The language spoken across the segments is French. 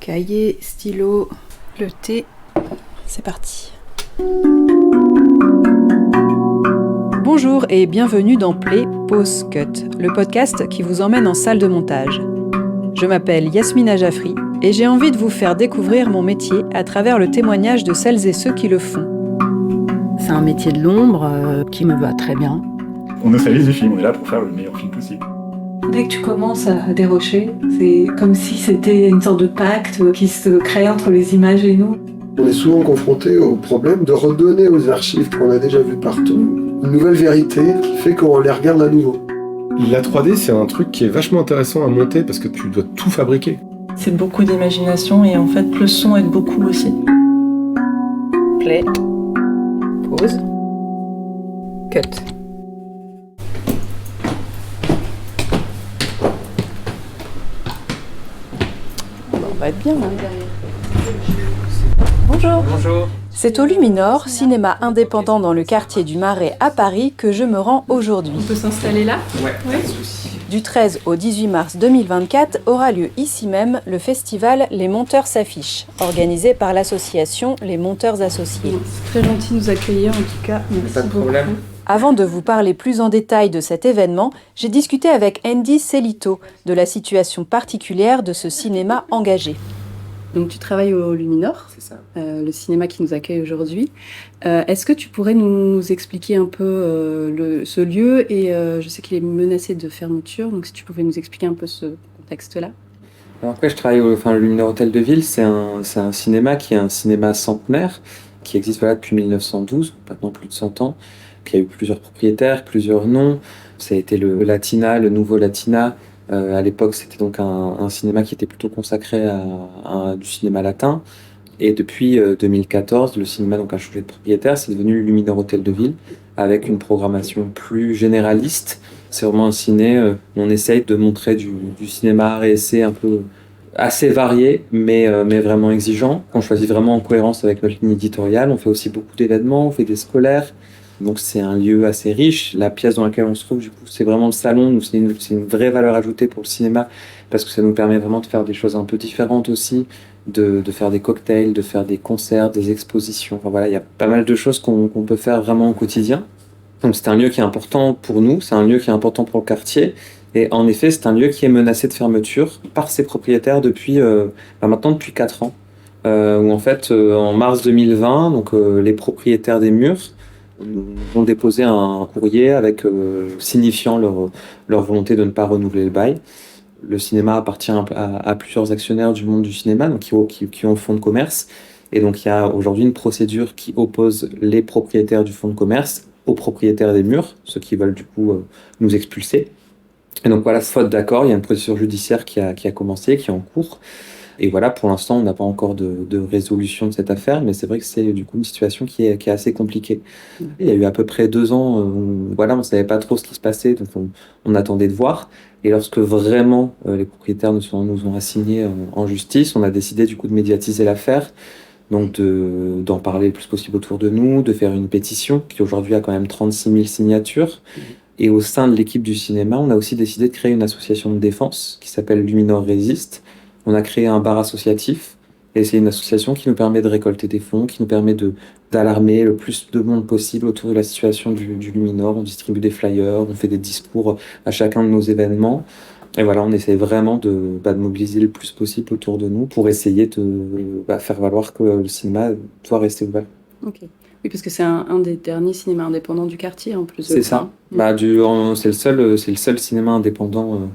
Cahier, stylo, le thé, c'est parti. Bonjour et bienvenue dans Play, Pause, Cut, le podcast qui vous emmène en salle de montage. Je m'appelle Yasmina Jaffry et j'ai envie de vous faire découvrir mon métier à travers le témoignage de celles et ceux qui le font. C'est un métier de l'ombre qui me va très bien. On neutralise du film, on est là pour faire le meilleur film possible. Dès que tu commences à dérocher, c'est comme si c'était une sorte de pacte qui se crée entre les images et nous. On est souvent confronté au problème de redonner aux archives qu'on a déjà vues partout une nouvelle vérité qui fait qu'on les regarde à nouveau. La 3D, c'est un truc qui est vachement intéressant à monter parce que tu dois tout fabriquer. C'est beaucoup d'imagination et en fait le son aide beaucoup aussi. Play, pause, cut. On va être bien là. Bonjour. Bonjour. C'est au Luminor, cinéma indépendant dans le quartier du Marais à Paris, que je me rends aujourd'hui. On peut s'installer là ? Ouais, pas de souci. Du 13 au 18 mars 2024 aura lieu ici même le festival Les Monteurs s'affichent, organisé par l'association Les Monteurs Associés. C'est très gentil de nous accueillir en tout cas. Merci Pas de beaucoup. problème. Avant de vous parler plus en détail de cet événement, j'ai discuté avec Andy Celito de la situation particulière de ce cinéma engagé. Donc tu travailles au Luminor, C'est ça. le cinéma qui nous accueille aujourd'hui. Est-ce que tu pourrais nous expliquer un peu ce lieu et je sais qu'il est menacé de fermeture, donc si tu pouvais nous expliquer un peu ce contexte-là. Alors après, je travaille le Luminor Hôtel de Ville. C'est un cinéma qui est un cinéma centenaire qui existe depuis 1912, maintenant plus de 100 ans, qui a eu plusieurs propriétaires, plusieurs noms. Ça a été le Latina, le Nouveau Latina. À l'époque, c'était donc un cinéma qui était plutôt consacré à du cinéma latin. Et depuis 2014, le cinéma donc a changé de propriétaire. C'est devenu le Luminor Hôtel de Ville avec une programmation plus généraliste. C'est vraiment un ciné où on essaye de montrer du cinéma art et essai un peu assez varié, mais vraiment exigeant. On choisit vraiment en cohérence avec notre ligne éditoriale. On fait aussi beaucoup d'événements, on fait des scolaires. Donc c'est un lieu assez riche. La pièce dans laquelle on se trouve, du coup, c'est vraiment le salon. Donc c'est une vraie valeur ajoutée pour le cinéma parce que ça nous permet vraiment de faire des choses un peu différentes aussi, de faire des cocktails, de faire des concerts, des expositions. Enfin voilà, il y a pas mal de choses qu'on peut faire vraiment au quotidien. Donc c'est un lieu qui est important pour nous, c'est un lieu qui est important pour le quartier. Et en effet, c'est un lieu qui est menacé de fermeture par ses propriétaires depuis 4 ans. Où en fait, en mars 2020, donc les propriétaires des murs ont déposé un courrier avec signifiant leur volonté de ne pas renouveler le bail. Le cinéma appartient à plusieurs actionnaires du monde du cinéma, donc qui ont le fonds de commerce. Et donc il y a aujourd'hui une procédure qui oppose les propriétaires du fonds de commerce aux propriétaires des murs, ceux qui veulent du coup nous expulser. Et donc voilà, faute d'accord, il y a une procédure judiciaire qui a commencé, qui est en cours. Et voilà, pour l'instant, on n'a pas encore de résolution de cette affaire, mais c'est vrai que c'est du coup une situation qui est assez compliquée. Il y a eu à peu près 2 ans où on ne savait pas trop ce qui se passait, donc on attendait de voir. Et lorsque vraiment les propriétaires nous ont assignés en justice, on a décidé du coup de médiatiser l'affaire, donc d'en parler le plus possible autour de nous, de faire une pétition qui aujourd'hui a quand même 36 000 signatures. Et au sein de l'équipe du cinéma, on a aussi décidé de créer une association de défense qui s'appelle Luminor Résiste. On a créé un bar associatif et c'est une association qui nous permet de récolter des fonds, qui nous permet d'alarmer le plus de monde possible autour de la situation du Luminor. On distribue des flyers, on fait des discours à chacun de nos événements. Et voilà, on essaie vraiment de mobiliser le plus possible autour de nous pour essayer de faire valoir que le cinéma doit rester ouvert. Ok. Oui, parce que c'est un des derniers cinémas indépendants du quartier en plus. C'est ça. C'est le seul cinéma indépendant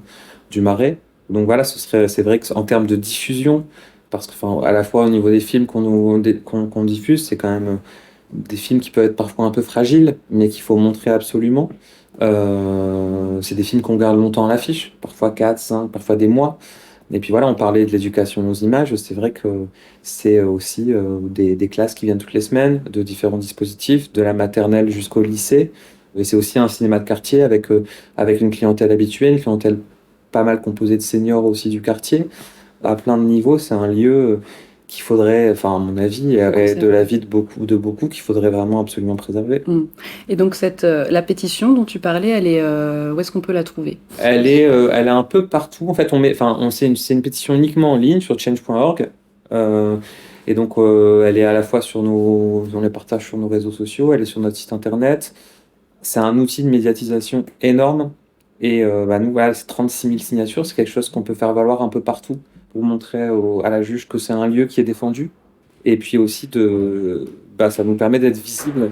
du Marais. Donc voilà, c'est vrai qu'en termes de diffusion, parce que à la fois au niveau des films qu'on diffuse, c'est quand même des films qui peuvent être parfois un peu fragiles, mais qu'il faut montrer absolument. C'est des films qu'on garde longtemps à l'affiche, parfois 4, 5, parfois des mois. Et puis voilà, on parlait de l'éducation aux images, c'est vrai que c'est aussi des classes qui viennent toutes les semaines, de différents dispositifs, de la maternelle jusqu'au lycée. Et c'est aussi un cinéma de quartier avec une clientèle habituée, une clientèle pas mal composée de seniors aussi du quartier. À plein de niveaux, c'est un lieu qu'il faudrait, à mon avis, et de l'avis de beaucoup, qu'il faudrait vraiment absolument préserver. Et donc la pétition dont tu parlais, elle est où est-ce qu'on peut la trouver ? Elle est un peu partout. En fait, c'est une pétition uniquement en ligne sur change.org. Et donc, elle est à la fois on les partage sur nos réseaux sociaux, elle est sur notre site internet. C'est un outil de médiatisation énorme. Et nous, voilà, c'est 36 000 signatures, c'est quelque chose qu'on peut faire valoir un peu partout pour montrer à la juge que c'est un lieu qui est défendu. Et puis aussi, ça nous permet d'être visible.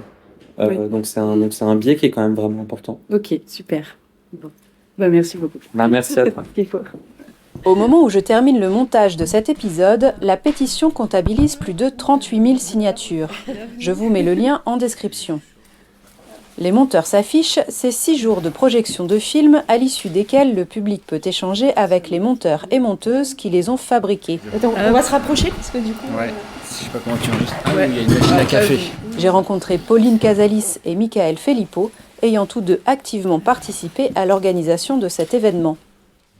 Oui. Donc c'est un biais qui est quand même vraiment important. Ok, super. Bon. Merci beaucoup. Merci à toi. Au moment où je termine le montage de cet épisode, la pétition comptabilise plus de 38 000 signatures. Je vous mets le lien en description. Les monteurs s'affichent, c'est 6 jours de projection de films à l'issue desquels le public peut échanger avec les monteurs et monteuses qui les ont fabriqués. Attends, on va se rapprocher parce que du coup... Ouais, je sais pas comment tu enregistres. Ah oui, il y a une machine à café. J'ai rencontré Pauline Casalis et Michael Filippo, ayant tous deux activement participé à l'organisation de cet événement.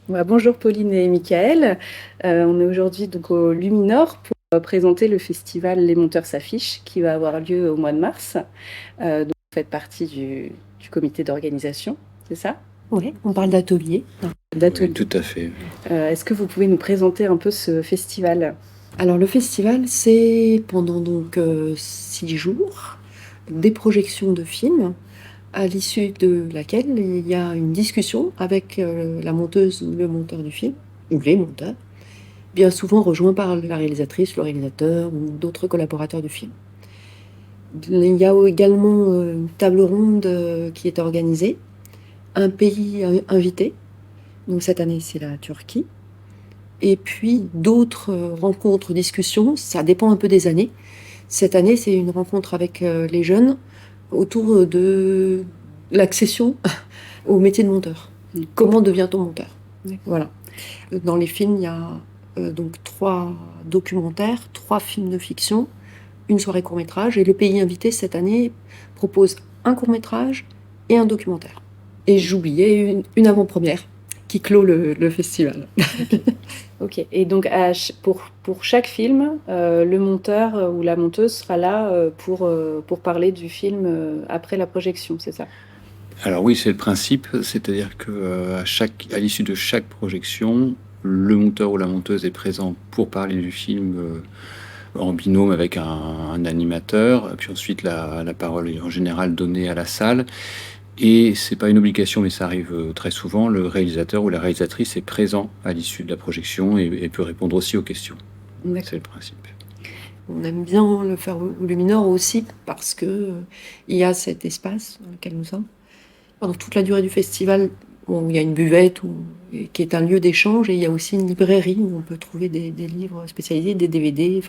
Bonjour Pauline et Michael. On est aujourd'hui donc au Luminor pour présenter le festival Les Monteurs s'affichent qui va avoir lieu au mois de mars. Donc vous faites partie du comité d'organisation, c'est ça ? Oui, on parle d'atelier. Oui, tout à fait. Est-ce que vous pouvez nous présenter un peu ce festival ? Alors le festival, c'est pendant donc 6 jours des projections de films, à l'issue de laquelle il y a une discussion avec la monteuse ou le monteur du film, ou les monteurs, bien souvent rejoints par la réalisatrice, le réalisateur ou d'autres collaborateurs du film. Il y a également une table ronde qui est organisée, un pays invité, donc cette année c'est la Turquie, et puis d'autres rencontres, discussions, ça dépend un peu des années. Cette année c'est une rencontre avec les jeunes, autour de l'accession au métier de monteur. Comment devient-on monteur ? Voilà. Dans les films, il y a donc 3 documentaires, 3 films de fiction, une soirée court-métrage, et le pays invité cette année propose un court-métrage et un documentaire. Et j'oubliais une avant-première qui clôt le festival. Ok, et donc pour chaque film, le monteur ou la monteuse sera là pour parler du film après la projection, c'est ça ? Alors oui, c'est le principe, c'est-à-dire que à l'issue de chaque projection, le monteur ou la monteuse est présent pour parler du film en binôme avec un animateur, puis ensuite la parole est en général donnée à la salle. Et c'est pas une obligation, mais ça arrive très souvent, le réalisateur ou la réalisatrice est présent à l'issue de la projection et peut répondre aussi aux questions. C'est le principe. On aime bien le faire au Luminor aussi parce que il y a cet espace dans lequel nous sommes. Pendant toute la durée du festival, il y a une buvette qui est un lieu d'échange, et il y a aussi une librairie où on peut trouver des livres spécialisés, des DVD,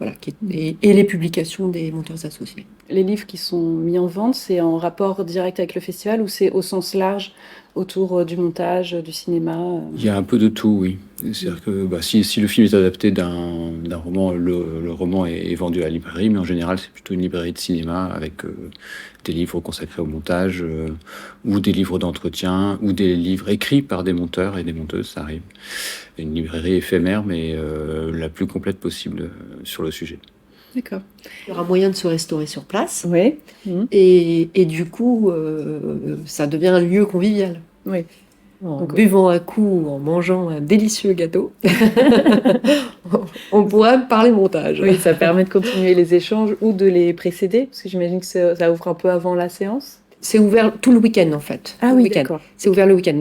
voilà, et les publications des monteurs associés. Les livres qui sont mis en vente, c'est en rapport direct avec le festival ou c'est au sens large autour du montage, du cinéma ? Il y a un peu de tout, oui. C'est-à-dire que si le film est adapté d'un roman, le roman est vendu à la librairie, mais en général c'est plutôt une librairie de cinéma avec des livres consacrés au montage, ou des livres d'entretien, ou des livres écrits par des monteurs et des monteuses, ça arrive. Une librairie éphémère, mais la plus complète possible sur le sujet. D'accord. Il y aura moyen de se restaurer sur place. Oui. Et du coup, ça devient un lieu convivial. Oui. En buvant un coup, en mangeant un délicieux gâteau, on pourra parler montage. Oui, ça permet de continuer les échanges ou de les précéder, parce que j'imagine que ça ouvre un peu avant la séance. C'est ouvert tout le week-end en fait. Ah oui, d'accord. C'est ouvert le week-end.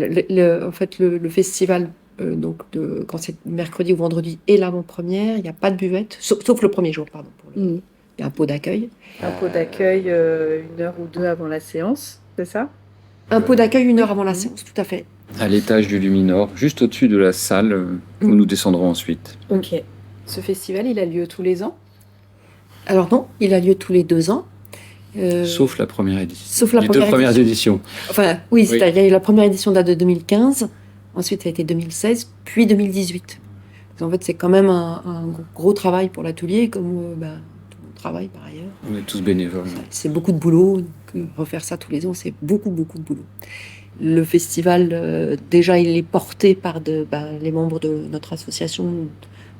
En fait, le festival, quand c'est mercredi ou vendredi et l'avant-première, il n'y a pas de buvette, sauf le premier jour, pardon. Il y a un pot d'accueil. Un pot d'accueil 1 heure ou 2 avant la séance, c'est ça ? Un pot d'accueil 1 heure avant la séance, tout à fait. À l'étage du Luminor, juste au-dessus de la salle où nous descendrons ensuite. Ok. Ce festival, il a lieu tous les ans ? Alors non, il a lieu tous les 2 ans. Sauf la première édition. Sauf la les 2 premières éditions. Enfin, oui, c'est-à-dire la première édition date de 2015, ensuite ça a été 2016, puis 2018. En fait, c'est quand même un gros travail pour l'atelier, comme tout le monde travaille par ailleurs. On est tous bénévoles. C'est beaucoup de boulot, donc refaire ça tous les ans, c'est beaucoup de boulot. Le festival, déjà, il est porté par les membres de notre association,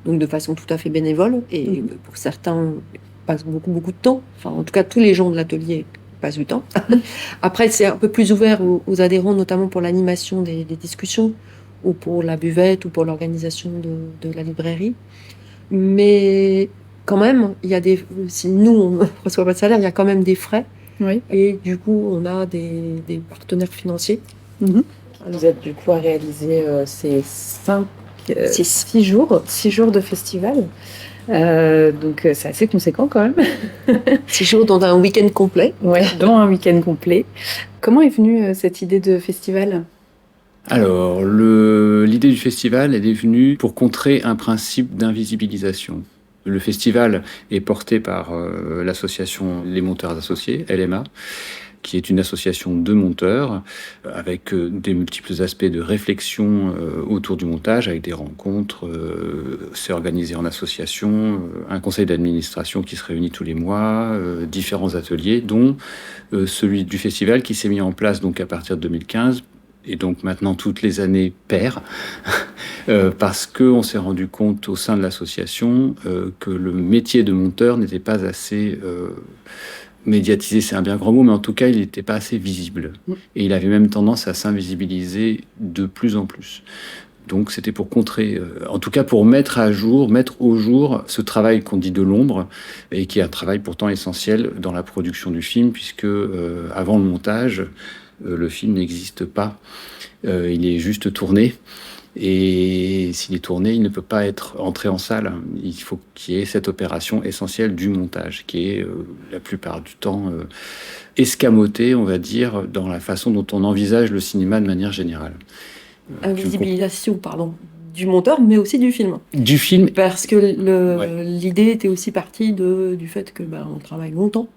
donc de façon tout à fait bénévole, et pour certains, passent beaucoup de temps. Enfin, en tout cas, tous les gens de l'atelier passent du temps. Après, c'est un peu plus ouvert aux adhérents, notamment pour l'animation des discussions, ou pour la buvette, ou pour l'organisation de la librairie. Mais quand même, il y a si nous, on ne reçoit pas de salaire, il y a quand même des frais. Oui. Et du coup, on a des partenaires financiers. Vous êtes du coup à réaliser ces 6 jours de festival. Donc c'est assez conséquent quand même. 6 jours dans un week-end complet. Ouais, dont un week-end complet. Comment est venue cette idée de festival ? Alors, l'idée du festival elle est venue pour contrer un principe d'invisibilisation. Le festival est porté par l'association Les Monteurs Associés, LMA, qui est une association de monteurs avec des multiples aspects de réflexion autour du montage, avec des rencontres, c'est organisé en association, un conseil d'administration qui se réunit tous les mois, différents ateliers, dont celui du festival qui s'est mis en place donc à partir de 2015, et donc maintenant toutes les années pair, parce qu'on s'est rendu compte au sein de l'association que le métier de monteur n'était pas assez médiatisé, c'est un bien grand mot, mais en tout cas il n'était pas assez visible. Et il avait même tendance à s'invisibiliser de plus en plus. Donc c'était pour contrer, en tout cas pour mettre au jour ce travail qu'on dit de l'ombre, et qui est un travail pourtant essentiel dans la production du film, puisque avant le montage, le film n'existe pas, il est juste tourné, et s'il est tourné, il ne peut pas être entré en salle. Il faut qu'il y ait cette opération essentielle du montage, qui est la plupart du temps escamotée, on va dire, dans la façon dont on envisage le cinéma de manière générale. Invisibilisation, pardon, du monteur, mais aussi du film. Du film. Parce que l'idée était aussi partie du fait que on travaille longtemps.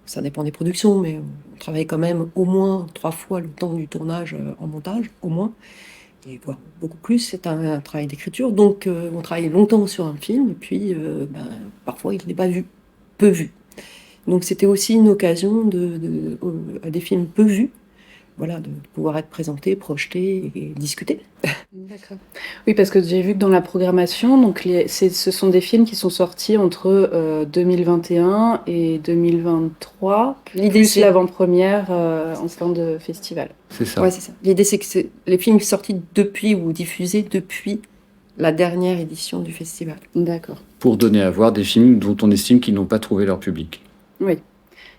Ça dépend des productions, mais on travaille quand même au moins 3 fois le temps du tournage en montage, au moins. Et voire beaucoup plus, c'est un travail d'écriture. Donc on travaille longtemps sur un film, et puis parfois il n'est pas vu, peu vu. Donc c'était aussi une occasion à des films peu vus, voilà, de pouvoir être présentés, projetés et discutés. D'accord. Oui, parce que j'ai vu que dans la programmation, donc ce sont des films qui sont sortis entre 2021 et 2023, plus l'avant-première en stand de festival. C'est ça. Ouais, c'est ça. L'idée, c'est que les films sortis depuis ou diffusés depuis la dernière édition du festival. D'accord. Pour donner à voir des films dont on estime qu'ils n'ont pas trouvé leur public. Oui.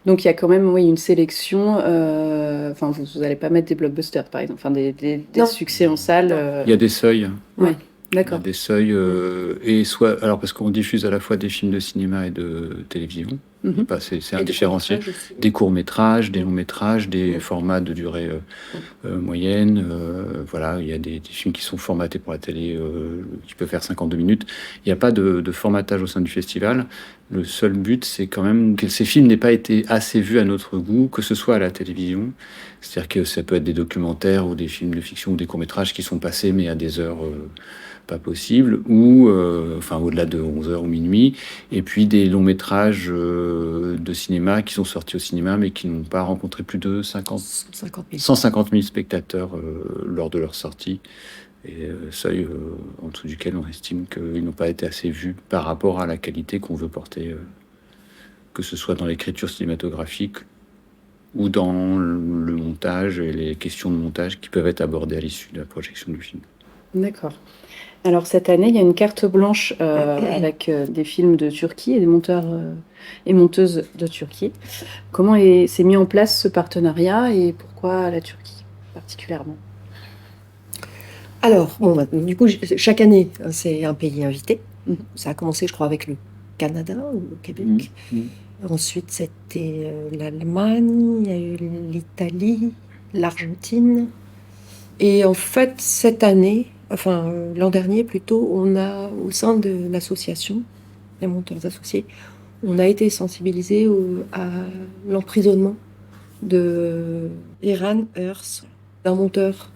Donc il y a quand même une sélection. Enfin, vous n'allez pas mettre des blockbusters, par exemple, enfin des succès en salle. Il y a des seuils. Oui, d'accord. Il y a des seuils et alors parce qu'on diffuse à la fois des films de cinéma et de télévision. C'est indifférencié. Des courts-métrages, des longs-métrages, des formats de durée moyenne. Voilà, il y a des films qui sont formatés pour la télé qui peuvent faire 52 minutes. Il n'y a pas de formatage au sein du festival. Le seul but, c'est quand même que ces films n'aient pas été assez vus à notre goût, que ce soit à la télévision. C'est-à-dire que ça peut être des documentaires ou des films de fiction ou des courts-métrages qui sont passés, mais à des heures pas possibles, ou au-delà de 11h ou minuit. Et puis des longs-métrages de cinéma qui sont sortis au cinéma, mais qui n'ont pas rencontré plus de 150 000 spectateurs lors de leur sortie. Et seuil en dessous duquel on estime qu'ils n'ont pas été assez vus par rapport à la qualité qu'on veut porter, que ce soit dans l'écriture cinématographique ou dans le montage et les questions de montage qui peuvent être abordées à l'issue de la projection du film. D'accord. Alors cette année, il y a une carte blanche avec des films de Turquie et des monteurs et monteuses de Turquie. Comment s'est mis en place ce partenariat et pourquoi la Turquie particulièrement ? Alors, du coup, chaque année, c'est un pays invité. Ça a commencé, je crois, avec le Canada ou le Québec. Ensuite, c'était l'Allemagne, il y a eu l'Italie, l'Argentine. Et en fait, cette année, l'an dernier plutôt, on a, au sein de l'association, les monteurs associés, on a été sensibilisés à l'emprisonnement de Iran Örs, d'un monteur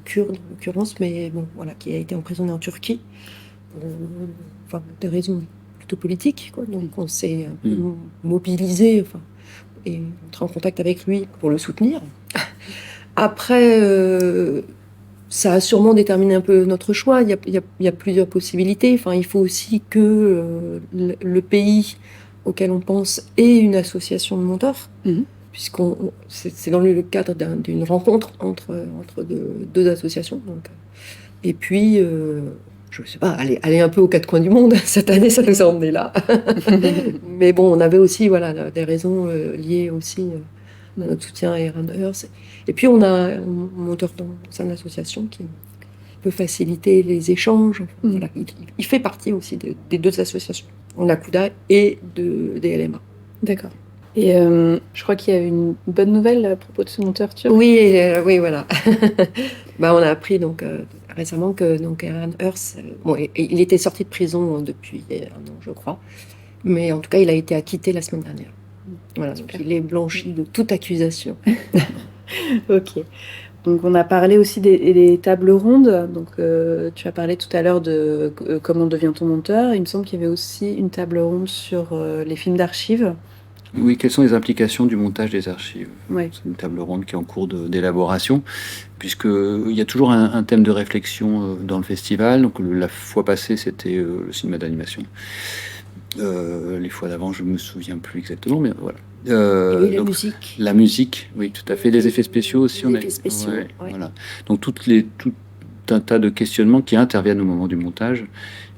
kurde en l'occurrence, mais qui a été emprisonné en Turquie pour des raisons plutôt politiques, quoi. Donc on s'est un peu mobilisé et entré en contact avec lui pour le soutenir. Après, ça a sûrement déterminé un peu notre choix. Il y a plusieurs possibilités. Il faut aussi que le pays auquel on pense ait une association de monteurs. Puisque c'est dans le cadre d'une rencontre entre deux associations. Donc. Et puis, je sais pas, aller un peu aux quatre coins du monde. Cette année, ça nous a emmenés là. Mais bon, on avait aussi des raisons liées aussi à notre soutien à Aaron Earth. Et puis, on a un monteur dans sein de l'association qui peut faciliter les échanges. Voilà, il fait partie aussi des deux associations, la CUDA et des LMA. D'accord. Et je crois qu'il y a une bonne nouvelle à propos de ce monteur turc. Oui, oui, voilà. On a appris récemment que Aaron Earth, il était sorti de prison depuis un an, je crois. Mais en tout cas, il a été acquitté la semaine dernière. Voilà, donc il est blanchi de toute accusation. Ok. Donc on a parlé aussi des tables rondes. Donc tu as parlé tout à l'heure de comment devient-on monteur. Il me semble qu'il y avait aussi une table ronde sur les films d'archives. Oui, quelles sont les implications du montage des archives? Ouais. C'est une table ronde qui est en cours d'élaboration, puisqu'il y a toujours un thème de réflexion dans le festival. Donc, la fois passée, c'était le cinéma d'animation. Les fois d'avant, je ne me souviens plus exactement, mais voilà. Oui, donc, musique. La musique, oui, tout à fait. Les effets spéciaux aussi. Les effets spéciaux, ouais. Voilà. Donc, tout un tas de questionnements qui interviennent au moment du montage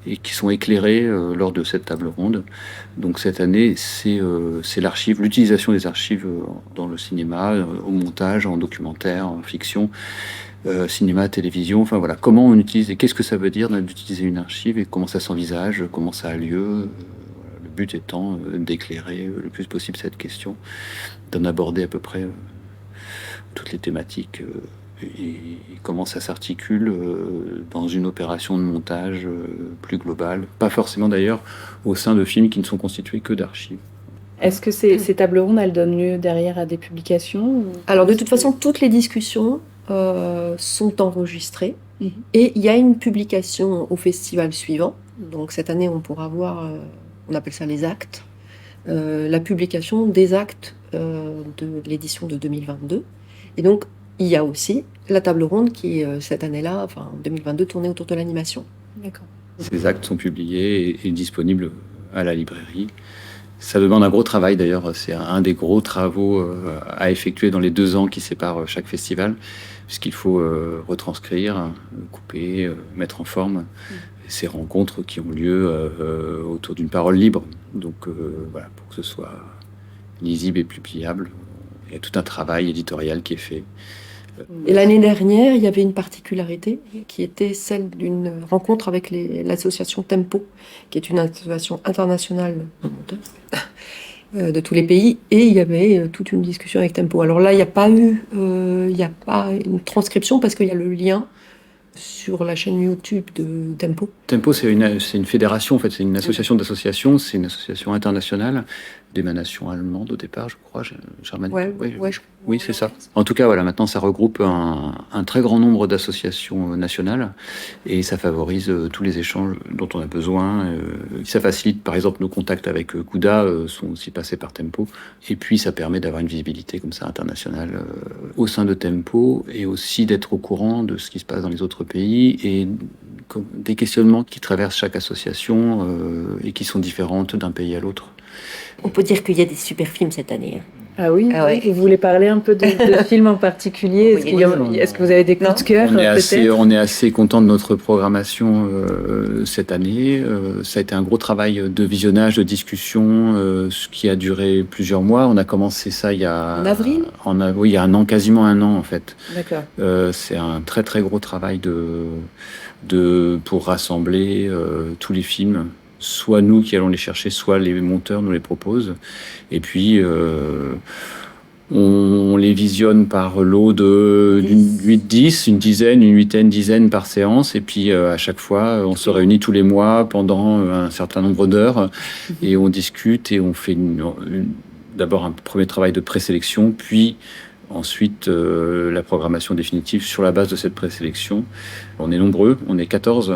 et qui sont éclairés lors de cette table ronde. Donc cette année, c'est l'archive, l'utilisation des archives dans le cinéma, au montage, en documentaire, en fiction, cinéma, télévision, enfin voilà, comment on utilise et qu'est-ce que ça veut dire d'utiliser une archive et comment ça s'envisage, comment ça a lieu. Le but étant d'éclairer le plus possible cette question, d'en aborder à peu près toutes les thématiques et comment ça s'articule dans une opération de montage plus globale, pas forcément d'ailleurs au sein de films qui ne sont constitués que d'archives. Est-ce que ces tables rondes, elles donnent lieu derrière à des publications? Alors de toute façon, toutes les discussions sont enregistrées et il y a une publication au festival suivant. Donc cette année, on pourra voir, on appelle ça les actes, la publication des actes de l'édition de 2022. Et donc, il y a aussi la table ronde qui, cette année-là, enfin en 2022, tournait autour de l'animation. D'accord. Ces actes sont publiés et disponibles à la librairie. Ça demande un gros travail d'ailleurs, c'est un des gros travaux à effectuer dans les 2 ans qui séparent chaque festival, puisqu'il faut retranscrire, couper, mettre en forme ces rencontres qui ont lieu autour d'une parole libre. Donc voilà, pour que ce soit lisible et plus pliable, il y a tout un travail éditorial qui est fait. Et l'année dernière, il y avait une particularité qui était celle d'une rencontre avec l'association Tempo, qui est une association internationale de monteurs de tous les pays, et il y avait toute une discussion avec Tempo. Alors là, il n'y a pas une transcription parce qu'il y a le lien sur la chaîne YouTube de Tempo. Tempo, c'est une fédération, en fait, c'est une association d'associations, c'est une association internationale d'émanation allemande au départ, je crois, germanique. Oui, c'est ça. En tout cas, voilà, maintenant, ça regroupe un très grand nombre d'associations nationales et ça favorise tous les échanges dont on a besoin. Ça facilite, par exemple, nos contacts avec CUDA sont aussi passés par Tempo. Et puis, ça permet d'avoir une visibilité comme ça internationale au sein de Tempo et aussi d'être au courant de ce qui se passe dans les autres pays et des questionnements qui traversent chaque association et qui sont différentes d'un pays à l'autre. On peut dire qu'il y a des super films cette année. Ah oui, Ah ouais. Vous voulez parler un peu de films en particulier? Est-ce que vous avez des coups de cœur On est assez content de notre programmation cette année. Ça a été un gros travail de visionnage, de discussion, ce qui a duré plusieurs mois. On a commencé ça il y a... En avril? Oui, il y a un an, quasiment un an en fait. D'accord. C'est un très très gros travail pour rassembler tous les films. Soit nous qui allons les chercher, soit les monteurs nous les proposent. Et puis, on les visionne par lot de 8-10, une dizaine, une huitaine, dizaine par séance. Et puis, à chaque fois, on se réunit tous les mois pendant un certain nombre d'heures. Et on discute et on fait d'abord un premier travail de présélection, puis... Ensuite, la programmation définitive sur la base de cette présélection. On est nombreux, on est 14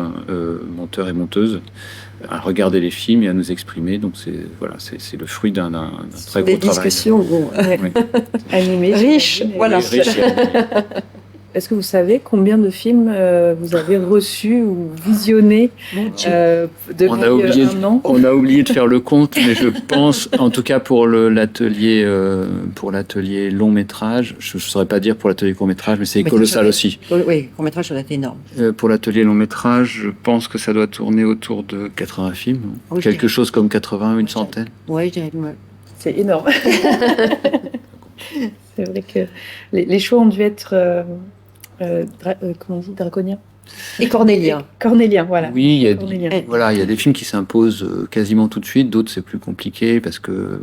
monteurs et monteuses à regarder les films et à nous exprimer. Donc c'est le fruit d'un très gros travail. Des discussions animées. Riches, voilà. Riche. Est-ce que vous savez combien de films vous avez reçus ou visionnés depuis un an? On a oublié de faire le compte, mais je pense, en tout cas pour l'atelier long métrage, je ne saurais pas dire pour l'atelier court métrage, mais c'est colossal aussi. Oui, court métrage, ça doit être énorme. Pour l'atelier long métrage, je pense que ça doit tourner autour de 80 films, Oui, quelque chose comme 80, une centaine. Oui, je dirais ouais. C'est énorme. C'est vrai que les choix ont dû être, comment on dit, draconiens. Et Cornélien. Cornélien, voilà. Oui, il y a Cornélien. des films qui s'imposent quasiment tout de suite, d'autres c'est plus compliqué parce que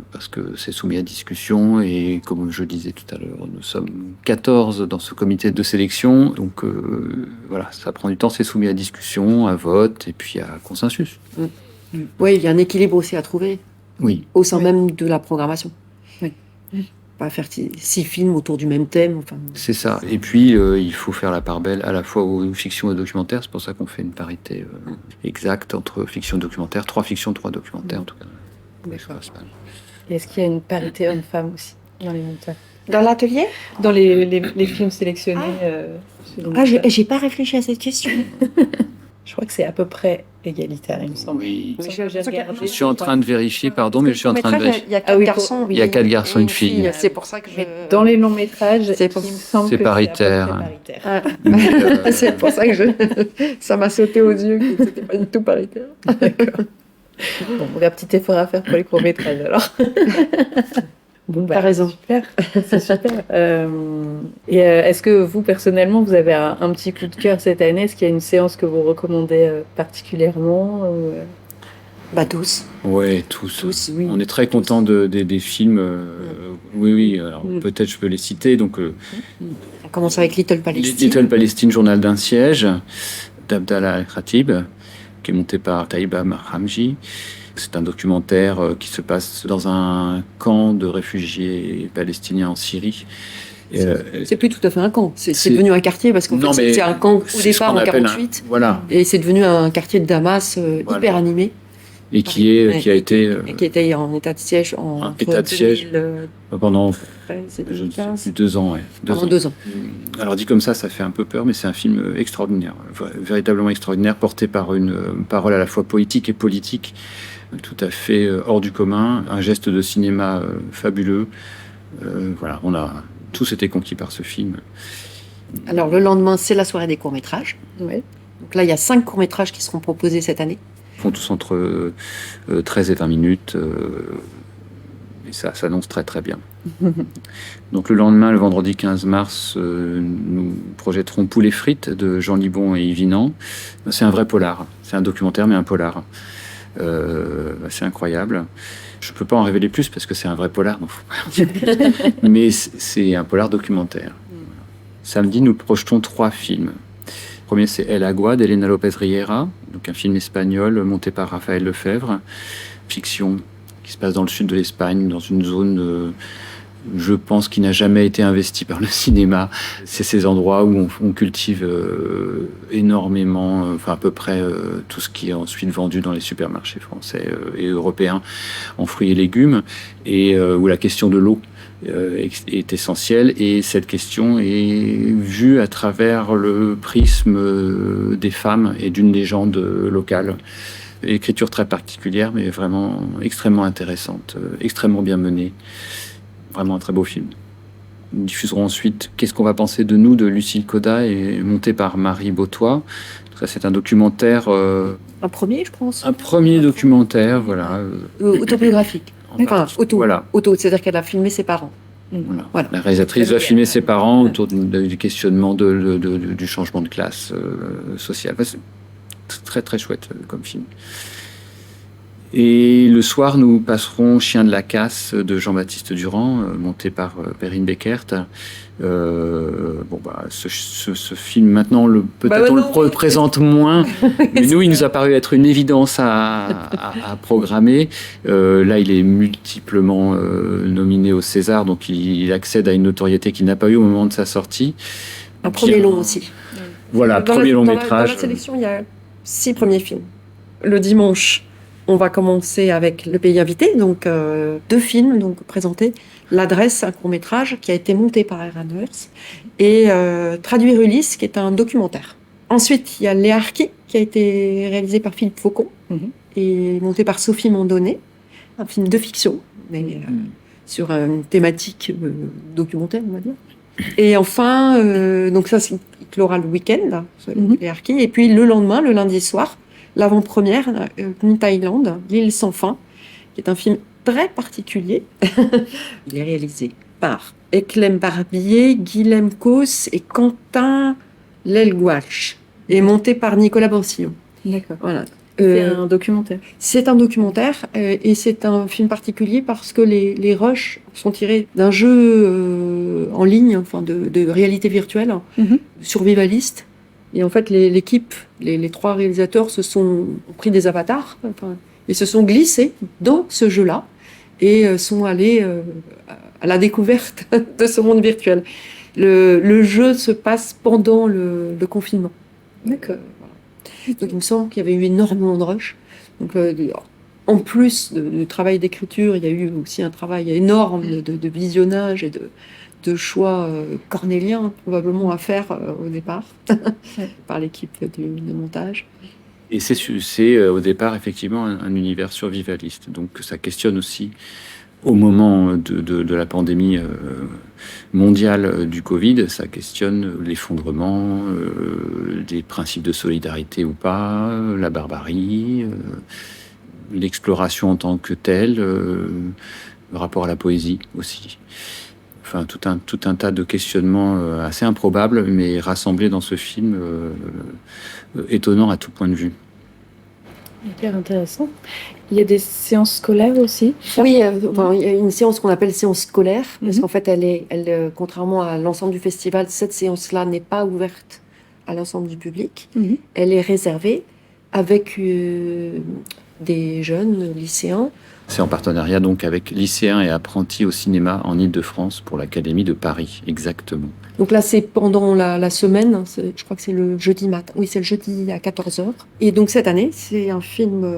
c'est soumis à discussion et comme je disais tout à l'heure, nous sommes 14 dans ce comité de sélection, donc voilà, ça prend du temps, c'est soumis à discussion, à vote et puis à consensus. Oui, il y a un équilibre aussi à trouver Oui. au sein même de la programmation. Oui. Pas faire 6 films autour du même thème. Enfin. C'est ça. Et puis, il faut faire la part belle à la fois aux fictions et aux documentaires. C'est pour ça qu'on fait une parité exacte entre fiction et documentaire. 3 fictions, 3 documentaires, en tout cas. D'accord. Est-ce qu'il y a une parité homme-femme aussi dans les monteurs? Dans l'atelier? Dans les films sélectionnés J'ai pas réfléchi à cette question. Je crois que c'est à peu près égalitaire, il me semble. Oui. Je suis en train de vérifier, pardon, mais je suis en train de vérifier. Il y a 4 garçons. Il y a 4 garçons et une fille. C'est pour ça que Dans les longs métrages, il me semble c'est que paritaire. c'est à peu près paritaire. C'est pour ça que ça m'a sauté aux yeux que c'était pas du tout paritaire. D'accord. Bon, on a un petit effort à faire pour les courts-métrages, alors. Bon, T'as raison. Super, c'est super. Et est-ce que vous, personnellement, vous avez un petit coup de cœur cette année? Est-ce qu'il y a une séance que vous recommandez particulièrement Tous. Oui, tous. Oui. On est très contents des films. Oui. Alors, peut-être je peux les citer. Donc, On commence avec Little Palestine. Little Palestine, Journal d'un siège, d'Abdallah Al-Khatib, qui est monté par Taïba Hamji. C'est un documentaire qui se passe dans un camp de réfugiés palestiniens en Syrie. C'est plus tout à fait un camp, c'est devenu un quartier parce qu'en fait c'est un camp au départ en 48 et c'est devenu un quartier de Damas hyper animé. Et qui a été en état de siège pendant 2015, 2 ans. Pendant 2 ans. Alors dit comme ça fait un peu peur, mais c'est un film extraordinaire, véritablement extraordinaire, porté par une parole à la fois poétique et politique, tout à fait hors du commun, un geste de cinéma fabuleux. Voilà, tous été conquis par ce film. Alors le lendemain, c'est la soirée des courts-métrages. Ouais. Donc là, il y a 5 courts-métrages qui seront proposés cette année. Ils font tous entre 13 et 20 minutes. Et ça s'annonce très très bien. Donc le lendemain, le vendredi 15 mars, nous projetterons Poulet frites de Jean Libon et Yves Inan. C'est un vrai polar. C'est un documentaire, mais un polar. C'est incroyable. Je ne peux pas en révéler plus parce que c'est un vrai polar. Donc mais c'est un polar documentaire. Samedi, nous projetons 3 films. Le premier, c'est El Agua d'Elena López Riera, donc un film espagnol monté par Raphaël Lefebvre, fiction qui se passe dans le sud de l'Espagne, dans une zone, je pense, qui n'a jamais été investie par le cinéma. C'est ces endroits où on cultive énormément, enfin à peu près tout ce qui est ensuite vendu dans les supermarchés français et européens en fruits et légumes, et où la question de l'eau est essentielle, et cette question est vue à travers le prisme des femmes et d'une légende locale. Écriture très particulière, mais vraiment extrêmement intéressante, extrêmement bien menée. Vraiment un très beau film. Nous diffuserons ensuite Qu'est-ce qu'on va penser de nous de Lucille Coda, et monté par Marie Beautois. Ça, c'est un documentaire. Un premier, je pense. Un premier documentaire, voilà. Autobiographique. Enfin, Voilà. C'est-à-dire qu'elle a filmé ses parents. Voilà. La réalisatrice va filmer ses parents autour du questionnement du changement de classe sociale. Enfin, c'est très très chouette comme film. Et le soir, nous passerons Chien de la casse de Jean-Baptiste Durand, monté par Perrine Beckert. Ce film, maintenant, peut-être on le présente moins, mais nous, il nous a paru être une évidence à programmer. Là, il est multiplement nominé au César, donc il accède à une notoriété qu'il n'a pas eue au moment de sa sortie. Un premier long aussi. Voilà, premier long métrage. Dans la sélection, il y a 6 premiers films. Le dimanche, On va commencer avec Le Pays Invité, donc 2 films donc présentés. L'Adresse, un court-métrage qui a été monté par Erasmus, et Traduire Ulysse, qui est un documentaire. Ensuite, il y a Léarchi, qui a été réalisé par Philippe Faucon et monté par Sophie Mandonnet, un film de fiction, mais sur une thématique documentaire, on va dire. Et enfin, donc ça, c'est clora le week-end, Léarchi. Et puis le lendemain, le lundi soir, l'avant-première, In Thaïlande, L'île sans fin, qui est un film très particulier. Il est réalisé par Eklem Barbier, Guilhem Cos et Quentin Lelgouache, et monté par Nicolas Borsillon. D'accord. Voilà. C'est un documentaire. C'est un documentaire et c'est un film particulier parce que les rushs sont tirés d'un jeu en ligne, enfin de réalité virtuelle, survivaliste. Et en fait, l'équipe, les 3 réalisateurs ont pris des avatars et se sont glissés dans ce jeu-là et sont allés à la découverte de ce monde virtuel. Le jeu se passe pendant le confinement. D'accord. Donc il me semble qu'il y avait eu énormément de rush. Donc, en plus du travail d'écriture, il y a eu aussi un travail énorme de visionnage et de choix cornéliens probablement à faire au départ par l'équipe de montage. Et c'est au départ effectivement un univers survivaliste. Donc ça questionne aussi, au moment de la pandémie mondiale du Covid, ça questionne l'effondrement des principes de solidarité ou pas, la barbarie, l'exploration en tant que telle, le rapport à la poésie aussi. Enfin, tout un tas de questionnements assez improbables, mais rassemblés dans ce film étonnant à tout point de vue. Hyper intéressant. Il y a des séances scolaires aussi? Oui, il y a une séance qu'on appelle séance scolaire, parce qu'en fait, contrairement à l'ensemble du festival, cette séance-là n'est pas ouverte à l'ensemble du public. Elle est réservée avec des jeunes lycéens. C'est en partenariat donc avec lycéens et apprentis au cinéma en Île-de-France pour l'Académie de Paris, exactement. Donc là, c'est pendant la semaine, je crois que c'est le jeudi matin. Oui, c'est le jeudi à 14h. Et donc cette année, c'est un film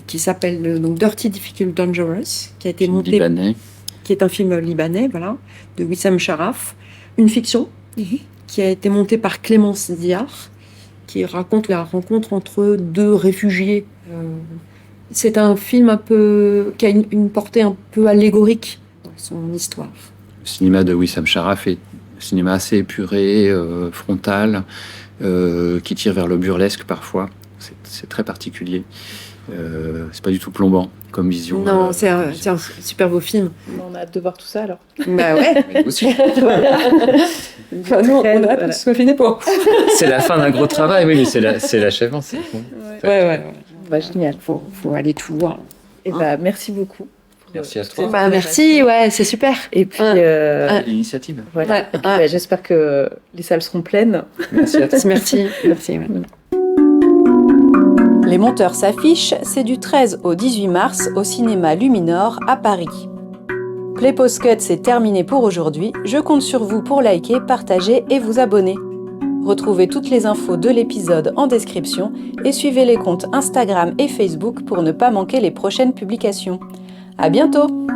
qui s'appelle donc Dirty, Difficult, Dangerous, qui a été monté, libanais, qui est un film libanais, voilà, de Wissam Sharaf, une fiction qui a été montée par Clémence Diard, qui raconte la rencontre entre 2 réfugiés. C'est un film qui a une portée un peu allégorique dans son histoire. Le cinéma de Wissam Sharaf est un cinéma assez épuré, frontal, qui tire vers le burlesque parfois. C'est très particulier. C'est pas du tout plombant comme vision. Non, c'est un super beau film. On a hâte de voir tout ça alors. Bah ouais. Aussi. Enfin, nous, on a hâte que ce soit fini pour. C'est la fin d'un gros travail, oui, mais c'est l'achèvement. Ouais. Bah, génial. Faut aller tout voir. Et merci beaucoup. Merci à toi. Bah, merci, ouais, c'est super. Et puis, l'initiative. Voilà. Ouais. J'espère que les salles seront pleines. Merci à toi. Merci. Ouais. Les monteurs s'affichent, c'est du 13 au 18 mars au cinéma Luminor à Paris. Play Pause Cut, c'est terminé pour aujourd'hui. Je compte sur vous pour liker, partager et vous abonner. Retrouvez toutes les infos de l'épisode en description et suivez les comptes Instagram et Facebook pour ne pas manquer les prochaines publications. À bientôt!